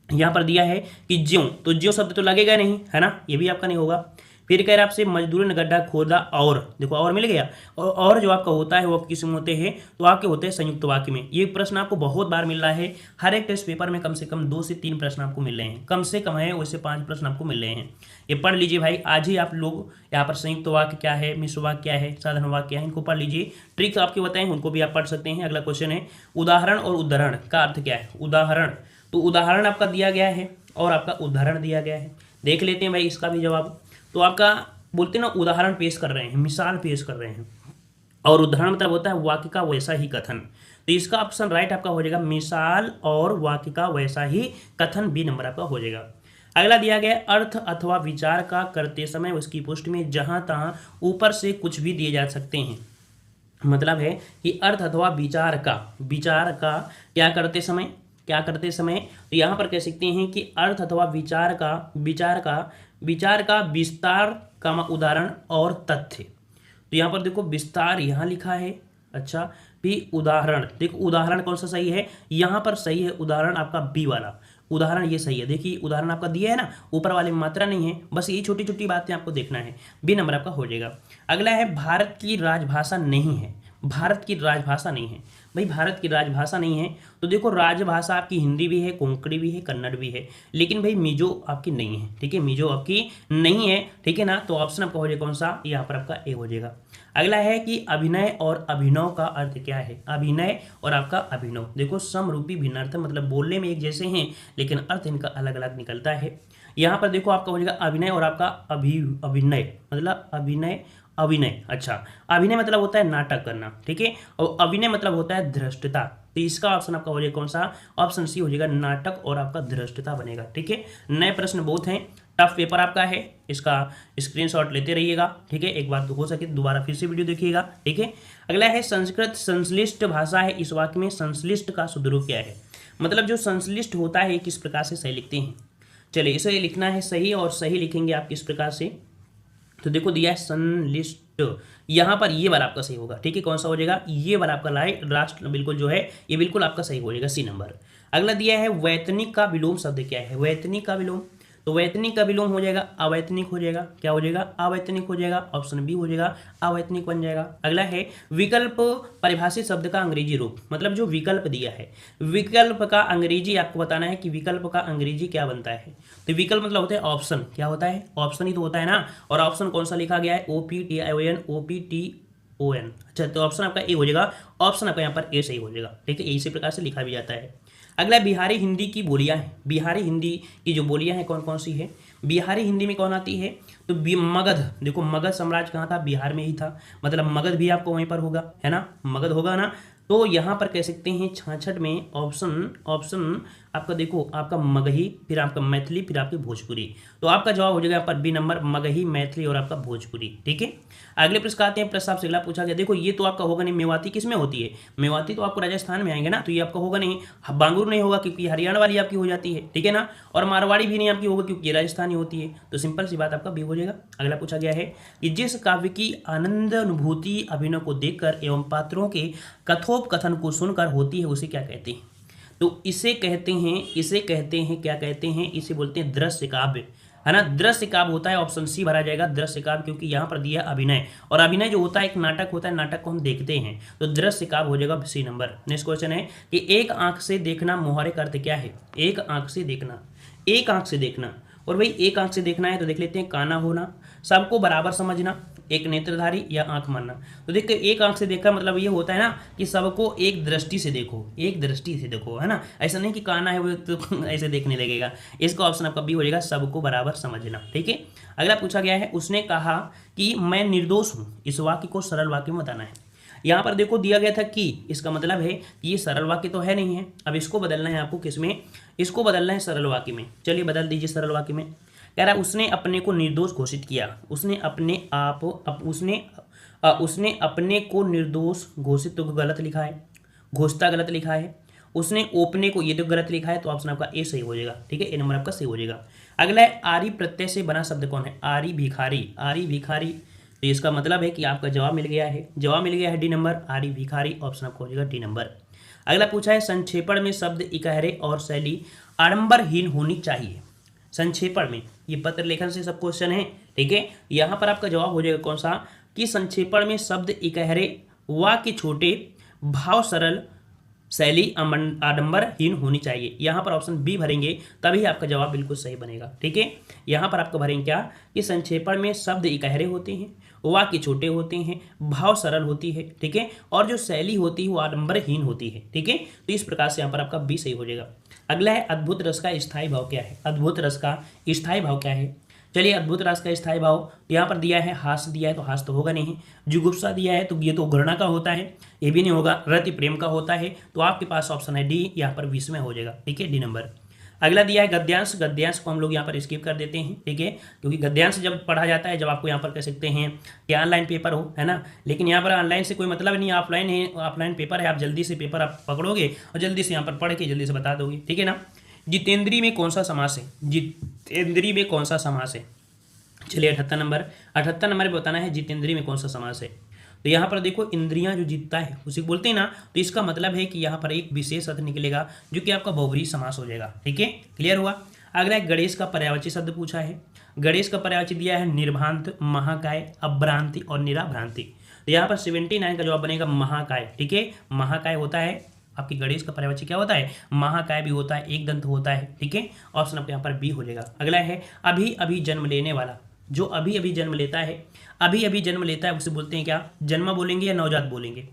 यहाँ पर दिया है कि ज्यों, तो ज्यों शब्द तो लगेगा नहीं, है ना, ये भी आपका नहीं होगा। फिर कह रहा है आपसे मजदूर ने गड्ढा खोदा और, देखो और मिल गया, और जो आपका होता है वो किस में होते हैं, तो आपके होते हैं संयुक्त वाक्य में। ये प्रश्न आपको बहुत बार मिल रहा है, हर एक टेस्ट पेपर में कम से कम 2 से 3 प्रश्न आपको मिल रहे हैं, कम से कम है वैसे 5 प्रश्न आपको मिल रहे हैं। ये पढ़ लीजिए भाई, आज ही आप लोग यहाँ पर संयुक्त वाक्य क्या है, मिश्र वाक्य क्या है, साधारण वाक्य क्या है, इनको पढ़ लीजिए। ट्रिक्स आपके बताएं उनको भी आप पढ़ सकते हैं। अगला क्वेश्चन है उदाहरण और उदाहरण का अर्थ क्या है। उदाहरण, तो उदाहरण आपका दिया गया है और आपका उदाहरण दिया गया है, देख लेते हैं भाई इसका भी जवाब। तो आपका बोलते हैं ना उदाहरण पेश कर रहे हैं, मिसाल पेश कर रहे हैं, और उदाहरण मतलब होता है वाक्य का वैसा ही कथन। तो इसका ऑप्शन राइट आपका हो जाएगा मिसाल और वाक्य का वैसा ही कथन, बी नंबर आपका हो जाएगा। अगला दिया गया अर्थ अथवा विचार का करते समय उसकी पुष्टि में जहां तहां ऊपर से कुछ भी दिए जा सकते हैं। मतलब है कि अर्थ अथवा विचार का क्या करते समय तो यहाँ पर कह सकते हैं कि अर्थ अथवा विचार का विस्तार का उदाहरण और तथ्य। तो यहाँ पर देखो विस्तार यहाँ लिखा है, अच्छा भी उदाहरण, देखो उदाहरण कौन सा सही है, यहाँ पर सही है उदाहरण आपका बी वाला, उदाहरण ये सही है। देखिए उदाहरण आपका दिया है ना, ऊपर वाले में मात्रा नहीं है, बस ये छोटी छोटी बातें आपको देखना है, बी नंबर आपका हो जाएगा। अगला है भारत की राजभाषा नहीं है। भारत की राजभाषा नहीं है भाई, भारत की राजभाषा नहीं है तो देखो राजभाषा आपकी हिंदी भी है, कोंकणी भी है, कन्नड़ भी है, लेकिन भाई मिजो आपकी नहीं है, ठीक है, मिजो आपकी नहीं है, ठीक है ना। तो ऑप्शन आपका हो जाएगा कौन सा, यहाँ पर आपका ए हो जाएगा। अगला है कि अभिनय और अभिनव का अर्थ क्या है। अभिनय और आपका अभिनव, देखो समरूपी भिन्नार्थ, मतलब बोलने में एक जैसे हैं लेकिन अर्थ इनका अलग अलग निकलता है। यहाँ पर देखो आपका हो जाएगा अभिनय और आपका अभिनय, मतलब अभिनय, अच्छा अभिनय मतलब होता है नाटक करना, ठीक है, और अभिनय मतलब होता है धृष्टता। तो इसका ऑप्शन आपका हो जाएगा कौन सा, ऑप्शन सी हो जाएगा, नाटक और आपका धृष्टता बनेगा, ठीक है। नए प्रश्न बहुत हैं, टफ पेपर आपका है, इसका स्क्रीनशॉट लेते रहिएगा, ठीक है। एक बार तो हो सके दोबारा फिर से वीडियो देखिएगा, ठीक है। अगला है संस्कृत संश्लिष्ट भाषा है, इस वाक्य में संश्लिष्ट का शुद्ध रूप क्या है। मतलब जो संश्लिष्ट होता है किस प्रकार से सही लिखते हैं, चलिए इसे लिखना है सही, और सही लिखेंगे आप किस प्रकार से, तो देखो दिया है संश्लिष्ट, यहाँ पर ये वाला आपका सही होगा, ठीक है। कौन सा हो जाएगा, ये वाला आपका राष्ट्र बिल्कुल जो है ये बिल्कुल आपका सही हो जाएगा, सी नंबर। अगला दिया है वैतनिक का विलोम शब्द क्या है। वैतनिक का विलोम, तो वैतनिक का विलोम हो जाएगा अवैतनिक हो जाएगा, क्या हो जाएगा, अवैतनिक हो जाएगा, ऑप्शन बी हो जाएगा, अवैतनिक बन जाएगा। अगला है विकल्प परिभाषित शब्द का अंग्रेजी रूप, मतलब जो विकल्प दिया है, विकल्प का अंग्रेजी आपको बताना है कि विकल्प का अंग्रेजी क्या बनता है। तो विकल्प मतलब होता है ऑप्शन, क्या होता है, ऑप्शन ही तो होता है ना, और ऑप्शन कौन सा लिखा गया है, OPTION, अच्छा तो ऑप्शन आपका ए हो जाएगा, ऑप्शन आपका यहाँ पर ए सही हो जाएगा, ठीक है, इसी प्रकार से लिखा भी जाता है। अगला बिहारी हिंदी की बोलियां हैं। बिहारी हिंदी की जो बोलियां हैं कौन कौन सी है, बिहारी हिंदी में कौन आती है, तो मगध, देखो मगध साम्राज्य कहाँ था, बिहार में ही था, मतलब मगध भी आपको वहीं पर होगा, है ना, मगध होगा ना। तो यहाँ पर कह सकते हैं 66 में ऑप्शन आपका देखो आपका मगही, फिर आपका मैथिली, फिर आपकी भोजपुरी। तो आपका जवाब हो जाएगा यहाँ पर बी नंबर, मगही, मैथिली और आपका भोजपुरी, ठीक है। अगले प्रश्न आते हैं, प्रश्न आपसे अगला पूछा गया, देखो ये तो आपका होगा नहीं, मेवाती किस में होती है, मेवाती तो आपको राजस्थान में आएंगे ना, तो ये आपका होगा नहीं, बांगुर नहीं होगा क्योंकि हरियाणा वाली आपकी हो जाती है, ठीक है ना, और मारवाड़ी भी नहीं आपकी होगा क्योंकि राजस्थानी होती है, तो सिंपल सी बात आपका बी हो जाएगा। अगला पूछा गया है कि जिस काव्य की आनंद अनुभूति अभिनय को देखकर एवं पात्रों के कथोपकथन को सुनकर होती है उसे क्या कहते हैं। तो इसे कहते हैं क्या कहते हैं, इसे बोलते हैं दृश्य काव्य, है ना, दृश्य काव्य होता है, ऑप्शन सी भरा जाएगा दृश्य काव्य, क्योंकि यहाँ पर दिया अभिनय, और अभिनय जो होता है एक नाटक होता है, नाटक को हम देखते हैं, तो दृश्य काव्य हो जाएगा सी नंबर। नेक्स्ट क्वेश्चन है कि एक आंख से देखना मुहावरे का अर्थ क्या है। एक आंख से देखना, एक आंख से देखना, और भाई एक आंख से देखना है तो देख लेते हैं, काना होना, सबको बराबर समझना, एक नेत्रधारी या आंख मानना। तो देखिए एक आंख से देखकर मतलब ये होता है ना कि सबको एक दृष्टि से देखो, एक दृष्टि से देखो, है ना, ऐसा नहीं कि काना है वो तो ऐसे देखने लगेगा। इसका ऑप्शन आपका बी हो जाएगा, सबको बराबर समझना, ठीक है। अगला पूछा गया है, उसने कहा कि मैं निर्दोष हूँ, इस वाक्य को सरल वाक्य में बताना है। यहाँ पर देखो दिया गया था कि, इसका मतलब है कि ये सरल वाक्य तो है नहीं है, अब इसको बदलना है आपको, किसमें, इसको बदलना है सरल वाक्य में। चलिए बदल दीजिए सरल वाक्य में। कह रहा है उसने अपने को निर्दोष घोषित किया, उसने अपने को निर्दोष घोषित, तो गलत लिखा है, घोषिता गलत लिखा है, उसने ओपने को, ये तो गलत लिखा है, तो ऑप्शन आपका ए सही हो जाएगा, ठीक है, ए नंबर आपका सही हो जाएगा। अगला है आरी प्रत्यय से बना शब्द कौन है, आरी भिखारी, आरी भिखारी, तो इसका मतलब है कि आपका जवाब मिल गया है, जवाब मिल गया है डी नंबर, आरी भिखारी, ऑप्शन आपका हो जाएगा डी नंबर। अगला पूछा है संक्षेपण में शब्द इकहरे और शैली आडंबरहीन होनी चाहिए। संक्षेपण में, ये पत्र लेखन से सब क्वेश्चन है, ठीक है। यहाँ पर आपका जवाब हो जाएगा कौन सा, कि संक्षेपण में शब्द इकहरे, वाक्य छोटे, भाव सरल, शैली आडंबरहीन होनी चाहिए। यहाँ पर ऑप्शन बी भरेंगे तभी आपका जवाब बिल्कुल सही बनेगा, ठीक है। यहाँ पर आपको भरेंगे क्या, कि संक्षेपण में शब्द इकहरे होते हैं, वाक्य छोटे होते हैं, भाव सरल होती है, ठीक है, और जो शैली होती है वो आडंबरहीन होती है, ठीक है। तो इस प्रकार से यहाँ पर आपका बी सही हो जाएगा। अगला है अद्भुत रस का स्थायी भाव क्या है। अद्भुत रस का स्थायी भाव क्या है, चलिए अद्भुत रस का स्थायी भाव यहाँ पर दिया है, हास्य दिया है तो हास्य तो होगा नहीं, जुगुप्सा दिया है तो ये तो घृणा का होता है, ये भी नहीं होगा, रति प्रेम का होता है, तो आपके पास ऑप्शन है डी, यहाँ पर 20 में हो जाएगा, ठीक है, डी नंबर। अगला दिया है गद्यांश, गद्यांश को हम लोग यहाँ पर स्किप कर देते हैं, ठीक है, क्योंकि गद्यांश जब पढ़ा जाता है, जब आपको यहाँ पर कह सकते हैं कि ऑनलाइन पेपर हो, है ना, लेकिन यहाँ पर ऑनलाइन से कोई मतलब नहीं, ऑफलाइन है, ऑफलाइन पेपर है, आप जल्दी से पेपर आप पकड़ोगे और जल्दी से यहाँ पर पढ़ के जल्दी से बता दोगे, ठीक है ना। जितेंद्री में कौन सा समास है, जितेंद्री में कौन सा समास है, चलिए 78 नंबर पे बताना है जितेंद्री में कौन सा समास है। तो यहाँ पर देखो इंद्रियां जो जीतता है उसे बोलते हैं ना, तो इसका मतलब है कि यहाँ पर एक विशेष अर्थ निकलेगा जो कि आपका बहुब्रीहि समास हो जाएगा, ठीक है, क्लियर हुआ। अगला एक गणेश का पर्यायवाची शब्द पूछा है। गणेश का पर्यायवाची दिया है निर्भांत, महाकाय, अभ्रांति और निराभ्रांति। तो यहाँ पर 79 का जवाब बनेगा महाकाय, ठीक है। महाकाय होता है आपकी गणेश का पर्यायवाची क्या होता है, महाकाय भी होता है, एक दंत होता है, ठीक है, ऑप्शन आपके यहाँ पर बी हो जाएगा। अगला है अभी अभी जन्म लेने वाला, जो अभी अभी जन्म लेता है, अभी अभी जन्म लेता है उसे बोलते हैं क्या, जन्मा बोलेंगे या नवजात बोलेंगे।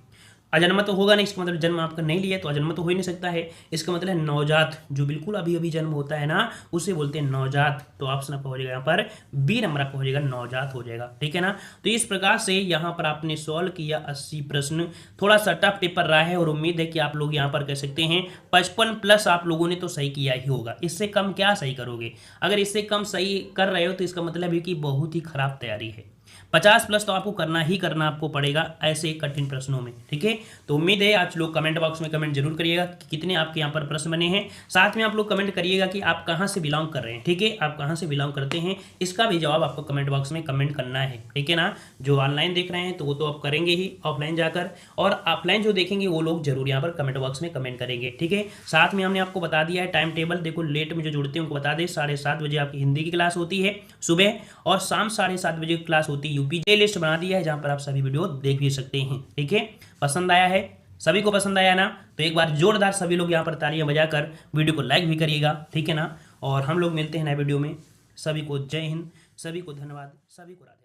अजन्मा तो होगा नहीं, इसका मतलब जन्म आपका नहीं लिया तो अजन्मा तो हो ही नहीं सकता है, इसका मतलब है नवजात, जो बिल्कुल अभी अभी जन्म होता है ना उसे बोलते हैं नवजात। तो ऑप्शन आपका हो जाएगा यहाँ पर बी नंबर आपका हो जाएगा, नवजात हो जाएगा, ठीक है ना। तो इस प्रकार से यहाँ पर आपने सॉल्व किया 80 प्रश्न। थोड़ा सा टफ पेपर रहा है और उम्मीद है कि आप लोग यहाँ पर कह सकते हैं 55+ आप लोगों ने तो सही किया ही होगा, इससे कम क्या सही करोगे। अगर इससे कम सही कर रहे हो तो इसका मतलब है कि बहुत ही खराब तैयारी है। 50+ तो आपको करना ही करना आपको पड़ेगा ऐसे कठिन प्रश्नों में, ठीक है। तो उम्मीद है आप लोग कमेंट बॉक्स में कमेंट जरूर करिएगा कि कितने आपके यहाँ पर प्रश्न बने हैं। साथ में आप लोग कमेंट करिएगा कि आप कहाँ से बिलोंग कर रहे हैं, ठीक है, आप कहाँ से बिलोंग करते हैं, इसका भी जवाब आपको कमेंट बॉक्स में कमेंट करना है, ठीक है ना। जो ऑनलाइन देख रहे हैं तो वो तो आप करेंगे ही ऑफलाइन जाकर, और ऑफलाइन जो देखेंगे वो लोग जरूर यहाँ पर कमेंट बॉक्स में कमेंट करेंगे, ठीक है। साथ में हमने आपको बता दिया है टाइम टेबल, देखो लेट में जो जुड़ते हैं उनको बता दें 7:30 बजे आपकी हिंदी की क्लास होती है सुबह, और शाम 7:30 बजे क्लास होती है यूपी। लिस्ट बना दिया है जहां पर आप सभी वीडियो देख भी सकते हैं, ठीक है। पसंद आया है, सभी को पसंद आया ना, तो एक बार जोरदार सभी लोग यहाँ पर तालियां बजाकर वीडियो को लाइक भी करिएगा, ठीक है ना। और हम लोग मिलते हैं नए वीडियो में, सभी को जय हिंद, सभी को धन्यवाद, सभी को राधे।